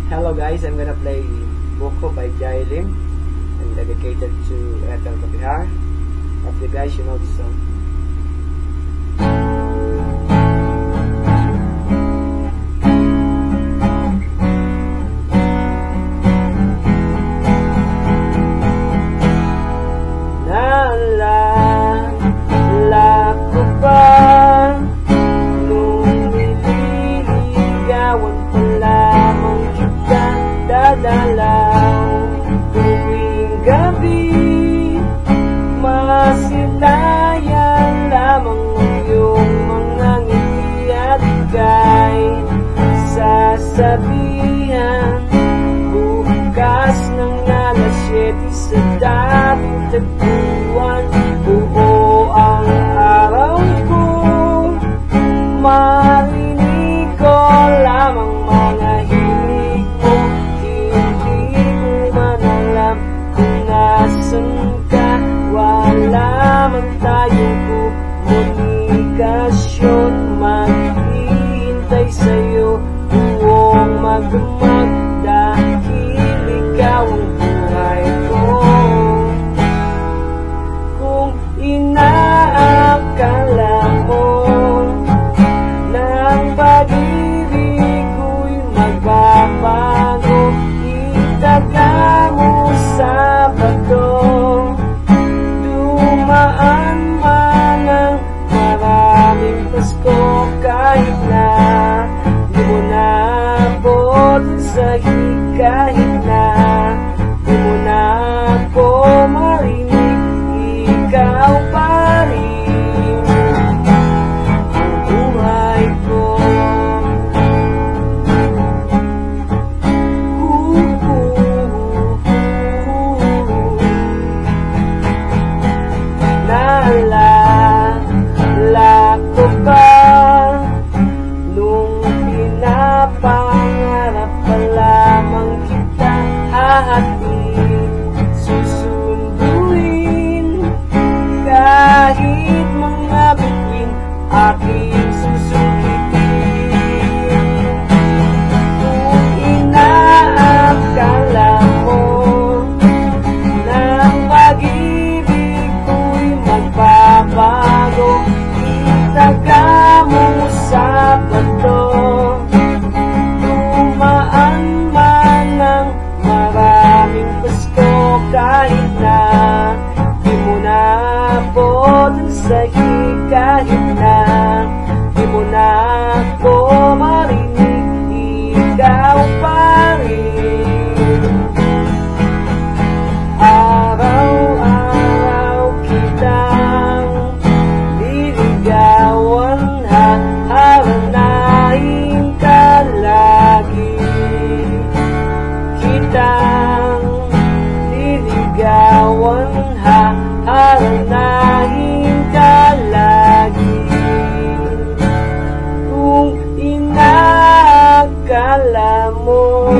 Hello guys, I'm gonna play Boko by Jai Lim and dedicated to Ethel Kapihar. Hope you guys know this song. Naalala ko ba nung nililigawan pa lamang kitang dadalaw tuwing gabi, masilayan lamang iyong mga ngiti at ika'y sasabihan bukas ng alas 7 sa dating tagpuan. Buo ang araw ko, marinig ko lamang mga himig mo. Hindi ko man alam kung nasan ka, wala man tayong komunikasyon. Maghihintay sa'yo buong magdamag dahil ikaw ang buhay ko. Kung inaakala mo ng pag-ibig ko'y magbabago, itaga mo sa bato. Dumaan man ang maraming Pasko, kahit na di mo na abot sa kahit na di mo na ako marinig, ikaw pa rin ang buhay ko. Naalala ko ba nung pinapangarap pa lamang kita hahatid, susunduin kahit mga bituin aking susukitin. Kung inaakala mo ng pag-ibig ko'y magbabago, itaga mo sa bato. Dumaan man ang maraming Pasko, kahit na di mo na abot sa kahit na di mo na ako marinig, ikaw pa rin. Araw-araw kitang niligawan, haharanahin ka lagi. Kitang niligawan, haharanahin ka lagi. Kung inaakala mo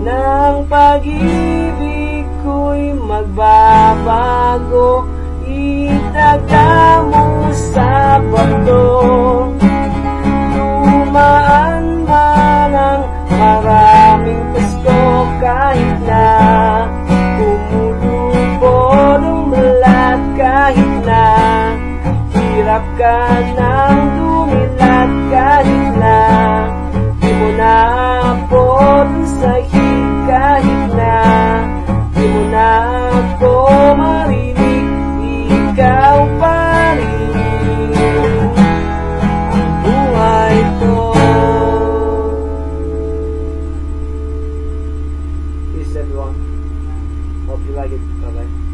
ng pag-ibig ko'y magbabago, itaga mo sa bato. Dumaan man ang maraming Pasko, kahit na kumulubod ang balat, kahit na hirap ka ng dumilat, kahit na di mo na abot sa kahit na di mo na ako marinig, ikaw pa rin ang buhay ko. Peace everyone. Hope you like it. Bye bye.